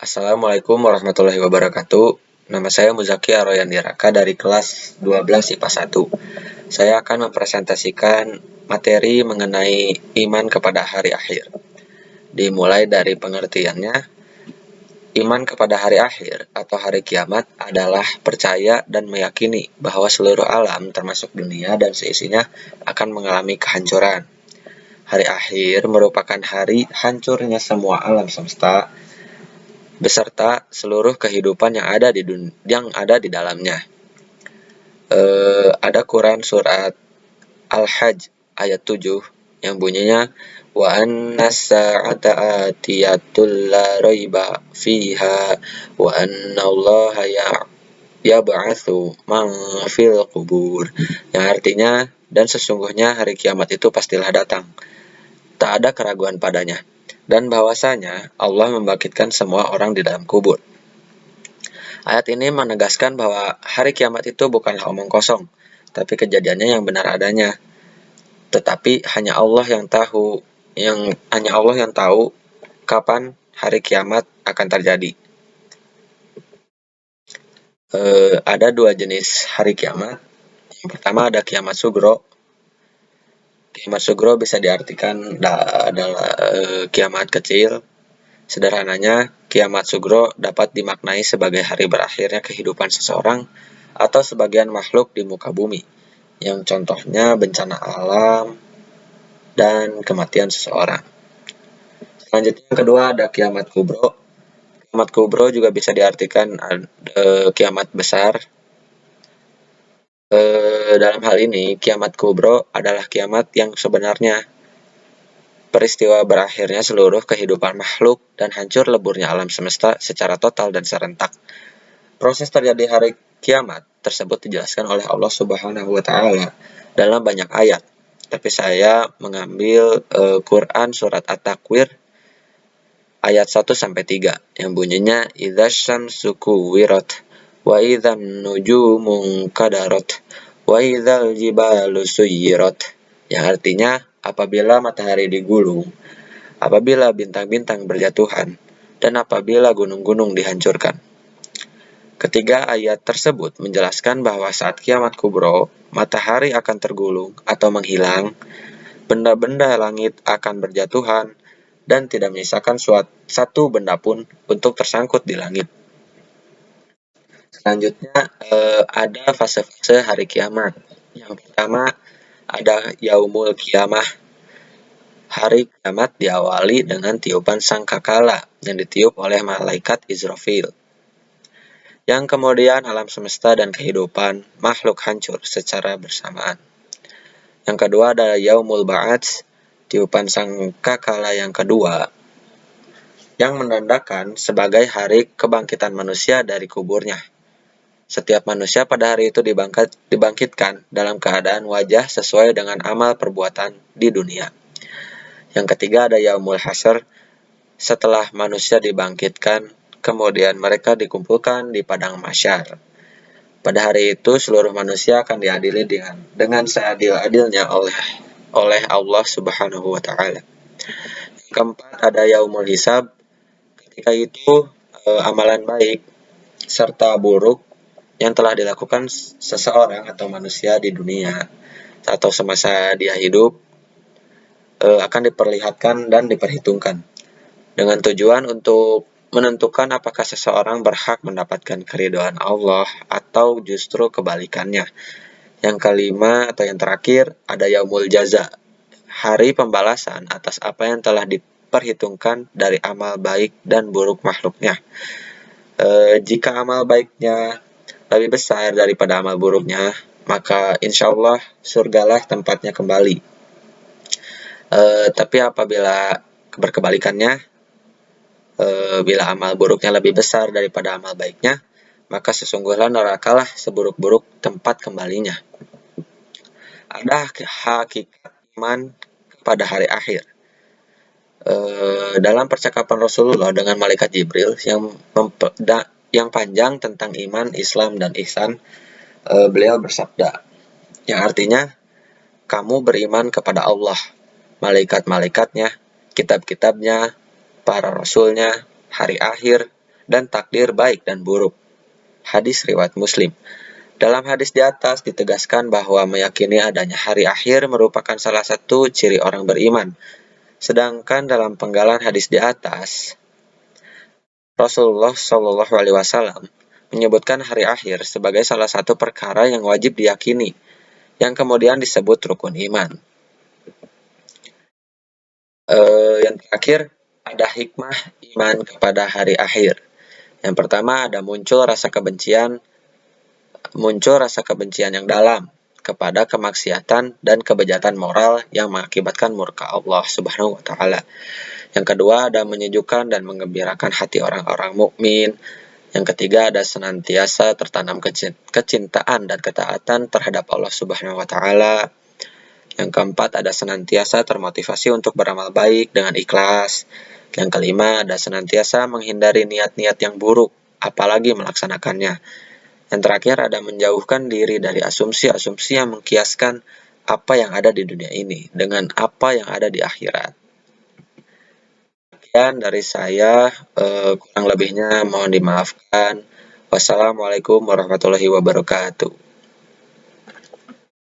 Assalamualaikum warahmatullahi wabarakatuh. Nama saya Muzaki Aroyan Diraka dari kelas 12 IPA 1. Saya akan mempresentasikan materi mengenai iman kepada hari akhir. Dimulai dari pengertiannya, iman kepada hari akhir atau hari kiamat adalah percaya dan meyakini bahwa seluruh alam termasuk dunia dan seisinya akan mengalami kehancuran. Hari akhir merupakan hari hancurnya semua alam semesta beserta seluruh kehidupan yang ada di dalamnya. Ada Quran surat Al-Hajj ayat 7 yang bunyinya wa annas sa'ata atiyatul la raiba fiha wa annallaha yab'atsu man fil qubur, yang artinya dan sesungguhnya hari kiamat itu pastilah datang, tak ada keraguan padanya, dan bahwasanya Allah membangkitkan semua orang di dalam kubur. Ayat ini menegaskan bahwa hari kiamat itu bukanlah omong kosong, tapi kejadiannya yang benar adanya. Tetapi hanya Allah yang tahu kapan hari kiamat akan terjadi. Ada dua jenis hari kiamat. Yang pertama ada kiamat sugro. Kiamat sugro bisa diartikan adalah kiamat kecil. Sederhananya, kiamat sugro dapat dimaknai sebagai hari berakhirnya kehidupan seseorang atau sebagian makhluk di muka bumi, yang contohnya bencana alam dan kematian seseorang. Selanjutnya yang kedua ada kiamat kubro. Kiamat kubro juga bisa diartikan kiamat besar. Dalam hal ini, kiamat kubro adalah kiamat yang sebenarnya, peristiwa berakhirnya seluruh kehidupan makhluk dan hancur leburnya alam semesta secara total dan serentak. Proses terjadi hari kiamat tersebut dijelaskan oleh Allah Subhanahu wa taala dalam banyak ayat. Tapi saya mengambil Quran surat At-Takwir ayat 1 sampai 3 yang bunyinya idzasy syamsu kuwirat wa idzan nujumu kadarat wa idzal jibalu suyirat, yang artinya apabila matahari digulung, apabila bintang-bintang berjatuhan, dan apabila gunung-gunung dihancurkan. Ketiga ayat tersebut menjelaskan bahwa saat kiamat kubro, matahari akan tergulung atau menghilang, benda-benda langit akan berjatuhan, dan tidak menyisakan satu benda pun untuk tersangkut di langit. Selanjutnya ada fase-fase hari kiamat. Yang pertama ada Yaumul Kiamah. Hari kiamat diawali dengan tiupan sangkakala yang ditiup oleh malaikat Israfil. Yang kemudian alam semesta dan kehidupan makhluk hancur secara bersamaan. Yang kedua adalah Yaumul Ba'ats, tiupan sangkakala yang kedua, yang menandakan sebagai hari kebangkitan manusia dari kuburnya. Setiap manusia pada hari itu dibangkitkan dalam keadaan wajah sesuai dengan amal perbuatan di dunia. Yang ketiga ada Yaumul Hasyr, setelah manusia dibangkitkan, kemudian mereka dikumpulkan di padang mahsyar. Pada hari itu seluruh manusia akan diadili dengan seadil-adilnya oleh Allah Subhanahu wa taala. Yang keempat ada Yaumul Hisab. Ketika itu amalan baik serta buruk yang telah dilakukan seseorang atau manusia di dunia atau semasa dia hidup akan diperlihatkan dan diperhitungkan dengan tujuan untuk menentukan apakah seseorang berhak mendapatkan keridhaan Allah atau justru kebalikannya. Yang kelima atau yang terakhir ada Yaumul Jaza, hari pembalasan atas apa yang telah diperhitungkan dari amal baik dan buruk makhluknya. Jika amal baiknya lebih besar daripada amal buruknya, maka insya Allah surgalah tempatnya kembali. Tapi apabila berkebalikannya, bila amal buruknya lebih besar daripada amal baiknya, maka sesungguhnya nerakalah seburuk-buruk tempat kembalinya. Ada hakikat iman pada hari akhir. Dalam percakapan Rasulullah dengan malaikat Jibril yang panjang tentang iman, Islam, dan ihsan, beliau bersabda, yang artinya kamu beriman kepada Allah, malaikat-malaikatnya, kitab-kitabnya, para rasulnya, hari akhir, dan takdir baik dan buruk. Hadis riwayat Muslim. Dalam hadis di atas ditegaskan bahwa meyakini adanya hari akhir merupakan salah satu ciri orang beriman. Sedangkan dalam penggalan hadis di atas, Rasulullah Shallallahu Alaihi Wasallam menyebutkan hari akhir sebagai salah satu perkara yang wajib diyakini, yang kemudian disebut rukun iman. Yang terakhir, ada hikmah iman kepada hari akhir. Yang pertama, ada muncul rasa kebencian yang dalam kepada kemaksiatan dan kebejatan moral yang mengakibatkan murka Allah Subhanahu wa taala. Yang kedua, ada menyejukkan dan menggembirakan hati orang-orang mukmin. Yang ketiga, ada senantiasa tertanam kecintaan dan ketaatan terhadap Allah Subhanahu wa taala. Yang keempat, ada senantiasa termotivasi untuk beramal baik dengan ikhlas. Yang kelima, ada senantiasa menghindari niat-niat yang buruk, apalagi melaksanakannya. Yang terakhir, ada menjauhkan diri dari asumsi-asumsi yang mengkiaskan apa yang ada di dunia ini dengan apa yang ada di akhirat. Sekian dari saya, kurang lebihnya mohon dimaafkan. Wassalamualaikum warahmatullahi wabarakatuh.